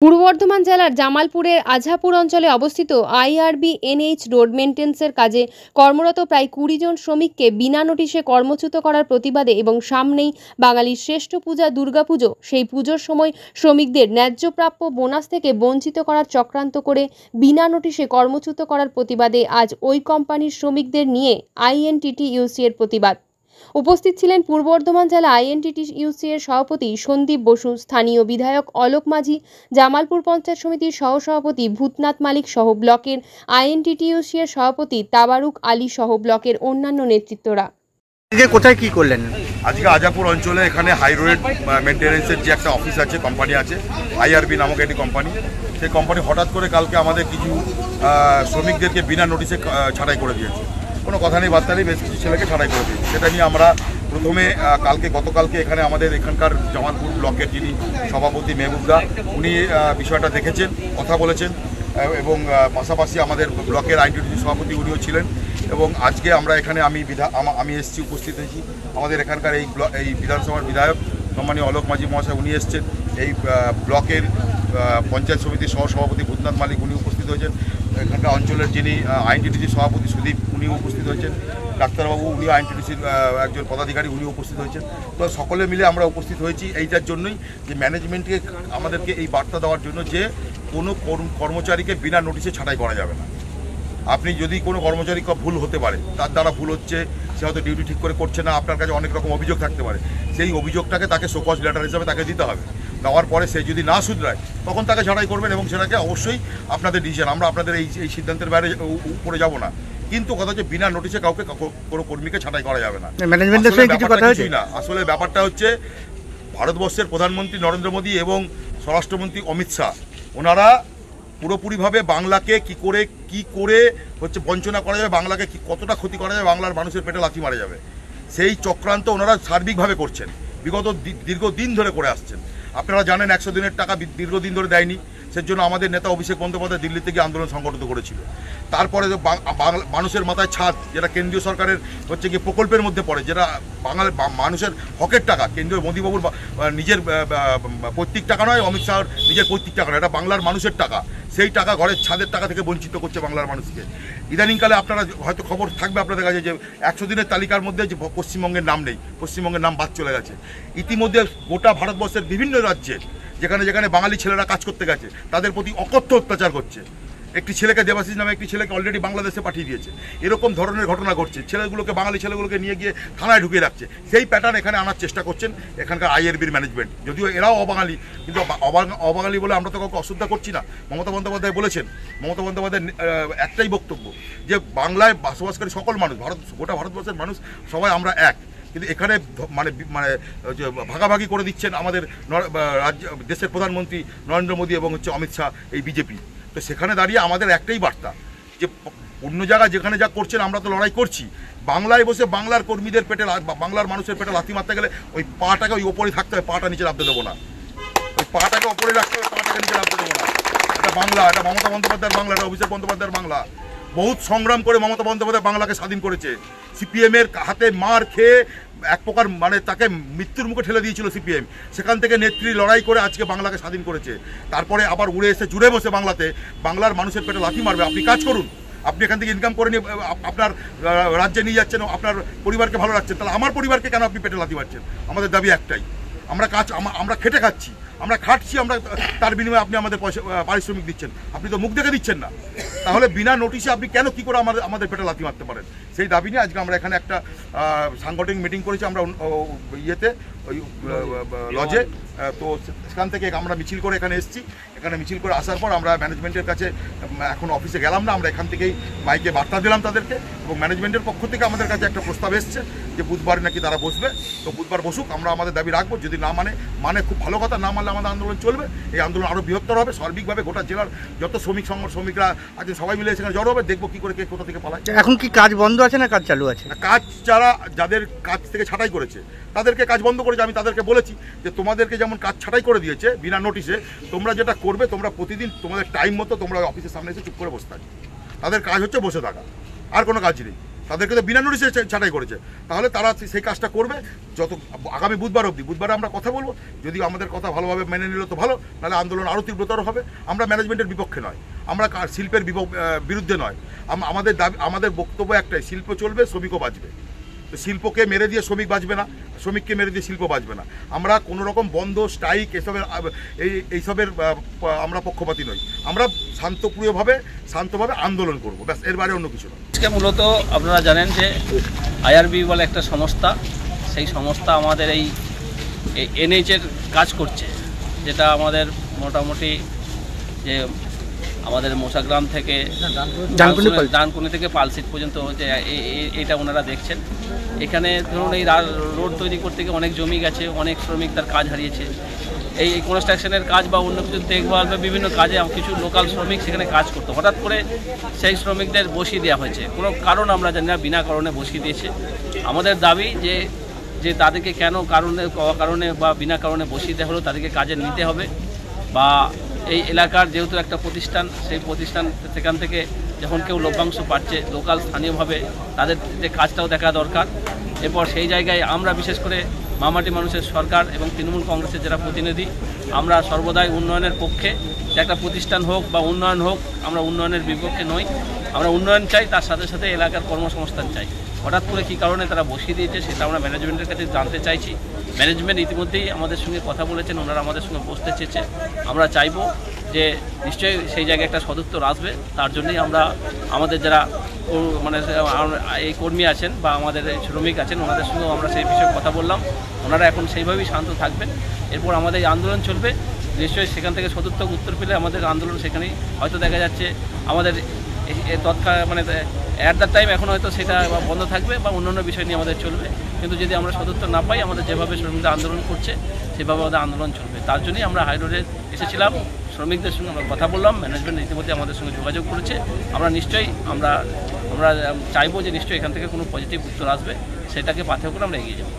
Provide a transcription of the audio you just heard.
পূর্ব বর্ধমান জেলার জামালপুরের আঝাপুর অঞ্চলে অবস্থিত আইআরবি এনএইচ রোড মেইনটেন্সের কাজে কর্মরত প্রায় 20 জন শ্রমিককে বিনা নোটিশে কর্মচ্যুত করার প্রতিবাদে এবং সামনেই বাঙালির শ্রেষ্ঠ পূজা দুর্গাপুজো, সেই পুজোর সময় শ্রমিকদের ন্যায্য প্রাপ্য বোনাস থেকে বঞ্চিত করার চক্রান্ত করে বিনা নোটিশে কর্মচ্যুত করার প্রতিবাদে আজ ওই কোম্পানির শ্রমিকদের নিয়ে আইএনটিটিইউসি এর প্রতিবাদ। উপস্থিত ছিলেন পূর্ব বর্ধমান জেলা আইএনটিটিইউসি এর সভাপতি সন্দীপ বসু, স্থানীয় বিধায়ক অলোক মাঝি, জামালপুর পঞ্চায়েত সমিতির সহসভাপতি ভূতনাথ মালিক সহ ব্লকের আইএনটিটিইউসি এর সভাপতি তাবারুক আলী সহ ব্লকের অন্যান্য নেতৃত্বরা। কোথায় কি করলেন? আজকে আজাপুর অঞ্চলে এখানে হাই রোড মেনটেন্যান্সের যে একটা অফিস আছে, কোম্পানি আছে আইআরবি নামক একটি কোম্পানি, সেই কোম্পানি হঠাৎ করে কালকে আমাদের কিছু শ্রমিকদেরকে বিনা নোটিশে ছাঁটাই করে দিয়েছে। কোনো কথা নেই, বার্তা নেই, বেশ কিছু ছেলেকে ছাঁটাই করে দিয়েছে। সেটা নিয়ে আমরা প্রথমে গতকালকে এখানে আমাদের এখানকার জামালপুর ব্লকের যিনি সভাপতি মেহবুবদা, উনি বিষয়টা দেখেছেন, কথা বলেছেন, এবং পাশাপাশি আমাদের ব্লকের আইনটিটিউসি সভাপতি উনিও ছিলেন। এবং আজকে আমরা এখানে আমি এসেছি, উপস্থিত হয়েছি। আমাদের এখানকার এই বিধানসভার বিধায়ক সম্মানীয় অলোক মাঝি মহাশয় উনি এসছেন, এই ব্লকের পঞ্চায়েত সমিতির সহসভাপতি ভূতনাথ মালিক উনি উপস্থিত হয়েছেন, এখানকার অঞ্চলের যিনি আইনটিটিউসির সভাপতি সুদীপ উনিও উপস্থিত হয়েছেন, ডাক্তারবাবু উনিও আইনটিটিউসির একজন পদাধিকারী উনিও উপস্থিত হয়েছেন। তো সকলে মিলে আমরা উপস্থিত হয়েছি এইটার জন্যই যে ম্যানেজমেন্টকে আমাদেরকে এই বার্তা দেওয়ার জন্য যে কোনো কর্মচারীকে বিনা নোটিশে ছাঁটাই করা যাবে না। আপনি যদি কোনো কর্মচারী ভুল হতে পারে, তার দ্বারা ভুল হচ্ছে, সে হয়তো ডিউটি ঠিক করে করছে না, আপনার কাছে অনেক রকম অভিযোগ থাকতে পারে, সেই অভিযোগটাকে তাকে শোকজ লেটার হিসাবে তাকে দিতে হবে। দেওয়ার পরে সে যদি না শুধরায় তখন তাকে ছাঁটাই করবেন, এবং সেটাকে অবশ্যই আপনাদের ডিসিশন, আমরা আপনাদের এই সিদ্ধান্তের বাইরে উপরে যাব না। কিন্তু কথা হচ্ছে বিনা নোটিশে কাউকে কোনো কর্মীকে ছাঁটাই করা যাবে না। আসলে ব্যাপারটা হচ্ছে ভারতবর্ষের প্রধানমন্ত্রী নরেন্দ্র মোদী এবং স্বরাষ্ট্রমন্ত্রী অমিত শাহ, ওনারা পুরোপুরিভাবে বাংলাকে কি করে হচ্ছে বঞ্চনা করা যাবে, বাংলাকে কতটা ক্ষতি করা যাবে, বাংলার মানুষের পেটে লাথি মারা যাবে, সেই চক্রান্ত ওনারা সার্বিকভাবে করছেন, বিগত দীর্ঘদিন ধরে করে আসছেন। আপনারা জানেন 100 দিনের টাকা দীর্ঘদিন ধরে দেয়নি, সেজন্য আমাদের নেতা অভিষেক বন্দ্যোপাধ্যায় দিল্লি থেকে আন্দোলন সংগঠিত করেছিল। তারপরে মানুষের মাথায় ছাদ, যেটা কেন্দ্রীয় সরকারের হচ্ছে কি প্রকল্পের মধ্যে পড়ে, যেটা মানুষের হকের টাকা, কেন্দ্রীয় মোদীবাবুর নিজের পৈতৃক টাকা নয়, অমিত শাহর নিজের পৈতৃক টাকা নয়, এটা বাংলার মানুষের টাকা, সেই টাকা ঘরের ছাদের টাকা থেকে বঞ্চিত করছে বাংলার মানুষকে। ইদানিংকালে আপনারা হয়তো খবর থাকবে আপনাদের কাছে যে 100 দিনের তালিকার মধ্যে যে পশ্চিমবঙ্গের নাম নেই, পশ্চিমবঙ্গের নাম বাদ চলে গেছে। ইতিমধ্যে গোটা ভারতবর্ষের বিভিন্ন রাজ্যে যেখানে যেখানে বাঙালি ছেলেরা কাজ করতে গেছে তাদের প্রতি অকথ্য অত্যাচার করছে। একটি ছেলেকে, দেবাশিস নামে একটি ছেলেকে অলরেডি বাংলাদেশে পাঠিয়ে দিয়েছে। এরকম ধরনের ঘটনা ঘটছে, ছেলেগুলোকে, বাঙালি ছেলেগুলোকে নিয়ে গিয়ে থানায় ঢুকিয়ে রাখছে। সেই প্যাটার্ন এখানে আনার চেষ্টা করছেন এখানকার আইআরবির ম্যানেজমেন্ট। যদিও এরাও অবাঙালি, কিন্তু অবাঙালি বলে আমরা তো কাউকে অশ্রদ্ধা করছি না। মমতা বন্দ্যোপাধ্যায় বলেছেন, মমতা বন্দ্যোপাধ্যায়ের একটাই বক্তব্য যে বাংলায় বসবাসকারী সকল মানুষ, গোটা ভারতবর্ষের মানুষ সবাই আমরা এক। কিন্তু এখানে মানে ভাগাভাগি করে দিচ্ছেন আমাদের দেশের প্রধানমন্ত্রী নরেন্দ্র মোদী এবং হচ্ছে অমিত শাহ, এই বিজেপি। তো সেখানে দাঁড়িয়ে আমাদের একটাই বার্তা যে অন্য জায়গায় যেখানে যা করছেন আমরা তো লড়াই করছি, বাংলায় বসে বাংলার কর্মীদের পেটে, বাংলার মানুষের পেটে লাথি মারতে গেলে ওই পাটাকে ওই ওপরে থাকতে হবে, পাটা নিচে নামতে দেবো না, ওই পাটাকে ওপরে রাখতে হবে, পাটাকে নিচে নামতে দেবো না। এটা বাংলা, এটা মমতা বন্দ্যোপাধ্যায়ের বাংলা, এটা অভিষেক বন্দ্যোপাধ্যায়ের বাংলা। বহুত সংগ্রাম করে মমতা বন্দ্যোপাধ্যায় বাংলাকে স্বাধীন করেছে। সিপিএমের হাতে মার খেয়ে এক প্রকার মানে তাকে মৃত্যুর মুখে ঠেলে দিয়েছিল সিপিএম, সেখান থেকে নেত্রী লড়াই করে আজকে বাংলাকে স্বাধীন করেছে। তারপরে আবার উড়ে এসে জুড়ে বসে বাংলাতে বাংলার মানুষের পেটে লাথি মারবে। আপনি কাজ করুন, আপনি এখান থেকে ইনকাম করে নিয়ে আপনার রাজ্যে নিয়ে যাচ্ছেন, আপনার পরিবারকে ভালো রাখছেন, তাহলে আমার পরিবারকে কেন আপনি পেটে লাথি মারছেন? আমাদের দাবি একটাই, আমরা খেটে খাচ্ছি, আমরা খাটছি, আমরা তার বিনিময়ে আপনি আমাদের পারিশ্রমিক দিচ্ছেন, আপনি তো মুখ দেখে দিচ্ছেন না, তাহলে বিনা নোটিশে আপনি কেন কি করে আমাদের পেটে লাথি মারতে পারেন? সেই দাবি নিয়ে আজকে আমরা এখানে একটা সাংগঠনিক মিটিং করেছি, আমরা ইয়েতে ওই লজে। তো সেখান থেকে আমরা মিছিল করে এখানে এসেছি। এখানে মিছিল করে আসার পর আমরা ম্যানেজমেন্টের কাছে এখন অফিসে গেলাম না, আমরা এখান থেকেই মাইকে বার্তা দিলাম তাদেরকে, এবং ম্যানেজমেন্টের পক্ষ থেকে আমাদের কাছে একটা প্রস্তাব এসছে যে বুধবার নাকি তারা বসবে। তো বুধবার বসুক, আমরা আমাদের দাবি রাখবো। যদি না মানে খুব ভালো কথা, না মানলে আমাদের আন্দোলন চলবে। এই আন্দোলন আরও বৃহত্তর হবে, সার্বিকভাবে গোটা জেলার যত শ্রমিকরা আজকে সবাই মিলে সেখানে জড়ো হবে, দেখবো কী করে কে কোথা থেকে পালায়। এখন কি কাজ বন্ধ আছে না কাজ চালু আছে? কাজ যাদের কাজ থেকে ছাঁটাই করেছে তাদেরকে কাজ বন্ধ করেছে। আমি তাদেরকে বলেছি যে তোমাদেরকে যেমন কাজ ছাঁটাই করে দিয়েছে বিনা নোটিশে, তোমরা যেটা করবে, তোমরা প্রতিদিন তোমাদের টাইম মতো তোমরা অফিসের সামনে এসে চুপ করে বসে থাকবে। তাদের কাজ হচ্ছে বসে থাকা, আর কোনো কাজ নেই। তাদেরকে তো বিনা নোটিশে ছাঁটাই করেছে, তাহলে তারা সেই কাজটা করবে যত আগামী বুধবার অবধি। বুধবারে আমরা কথা বলবো, যদি আমাদের কথা ভালোভাবে মেনে নিল তো ভালো, নাহলে আন্দোলন আরও তীব্রতর হবে। আমরা ম্যানেজমেন্টের বিপক্ষে নয়, আমরা শিল্পের বিরুদ্ধে নয়। আমাদের দাবি, আমাদের বক্তব্য একটাই, শিল্প চলবে, শ্রমিকও বাঁচবে। তো শিল্পকে মেরে দিয়ে শ্রমিক বাঁচবে না, শ্রমিককে মেরে দিয়ে শিল্প বাঁচবে না। আমরা কোনো রকম বন্ধ, স্ট্রাইক এইসবের আমরা পক্ষপাতী নই। আমরা শান্তভাবে আন্দোলন করব, ব্যাস, এর বাইরে অন্য কিছু না। আজকে মূলত আপনারা জানেন যে আইআরবি বলে একটা সংস্থা, সেই সংস্থা আমাদের এই এনএইচের কাজ করছে, যেটা আমাদের মোটামুটি যে আমাদের মোশাগ্রাম থেকে ডানকুনি থেকে পালসিট পর্যন্ত যে এটা ওনারা দেখছেন। এখানে ধরুন এই রোড তৈরি করতে গিয়ে অনেক জমি গেছে, অনেক শ্রমিক তার কাজ হারিয়েছে। এই কনস্ট্রাকশনের কাজ বা অন্য কিছু দেখভাল বা বিভিন্ন কাজে কিছু লোকাল শ্রমিক সেখানে কাজ করতো, হঠাৎ করে সেই শ্রমিকদের বসিয়ে দেওয়া হয়েছে। কোনো কারণ আমরা জানি না, বিনা কারণে বসিয়ে দিয়েছে। আমাদের দাবি যে তাদেরকে কেন কারণে বা বিনা কারণে বসিয়ে দেওয়া হলো, তাদেরকে কাজে নিতে হবে। বা এই এলাকার যেহেতু একটা প্রতিষ্ঠান, সেই প্রতিষ্ঠান সেখান থেকে যখন কেউ লভ্যাংশ পাচ্ছে, লোকাল স্থানীয়ভাবে তাদের যে কাজটাও দেখা দরকার। এরপর সেই জায়গায় আমরা বিশেষ করে মামাটি মানুষের সরকার এবং তৃণমূল কংগ্রেসের যারা প্রতিনিধি, আমরা সর্বদাই উন্নয়নের পক্ষে। যে একটা প্রতিষ্ঠান হোক বা উন্নয়ন হোক, আমরা উন্নয়নের বিপক্ষে নই। আমরা উন্নয়ন চাই, তার সাথে সাথে এলাকার কর্মসংস্থান চাই। হঠাৎ করে কী কারণে তারা বসিয়ে দিয়েছে সেটা আমরা ম্যানেজমেন্টের কাছে জানতে চাইছি। ম্যানেজমেন্ট ইতিমধ্যেই আমাদের সঙ্গে কথা বলেছেন, ওনারা আমাদের সঙ্গে বসতে চেয়েছে। আমরা চাইবো যে নিশ্চয়ই সেই জায়গায় একটা সদুত্তর আসবে। তার জন্যই আমরা আমাদের যারা মানে এই কর্মী আছেন বা আমাদের শ্রমিক আছেন, ওনাদের সঙ্গেও আমরা সেই বিষয়ে কথা বললাম। ওনারা এখন সেইভাবেই শান্ত থাকবেন। এরপর আমাদের এই আন্দোলন চলবে, নিশ্চয়ই সেখান থেকে সদুত্তর উত্তর পেলে আমাদের আন্দোলন সেখানেই হয়তো দেখা যাচ্ছে আমাদের তৎকাল মানে অ্যাট দ্য টাইম এখন হয়তো সেটা বন্ধ থাকবে বা অন্যান্য বিষয় নিয়ে আমাদের চলবে। কিন্তু যদি আমরা সদুত্তর না পাই, আমাদের যেভাবে শ্রমিকরা আন্দোলন করছে সেভাবে আমাদের আন্দোলন চলবে। তার জন্যই আমরা হাই রোডে এসেছিলাম, শ্রমিকদের সঙ্গে আমরা কথা বললাম। ম্যানেজমেন্ট ইতিমধ্যে আমাদের সঙ্গে যোগাযোগ করেছে। আমরা নিশ্চয়ই আমরা চাইবো যে নিশ্চয়ই এখান থেকে কোনো পজিটিভ উত্তর আসবে, সেটাকে পাথেয় করে আমরা এগিয়ে যাব।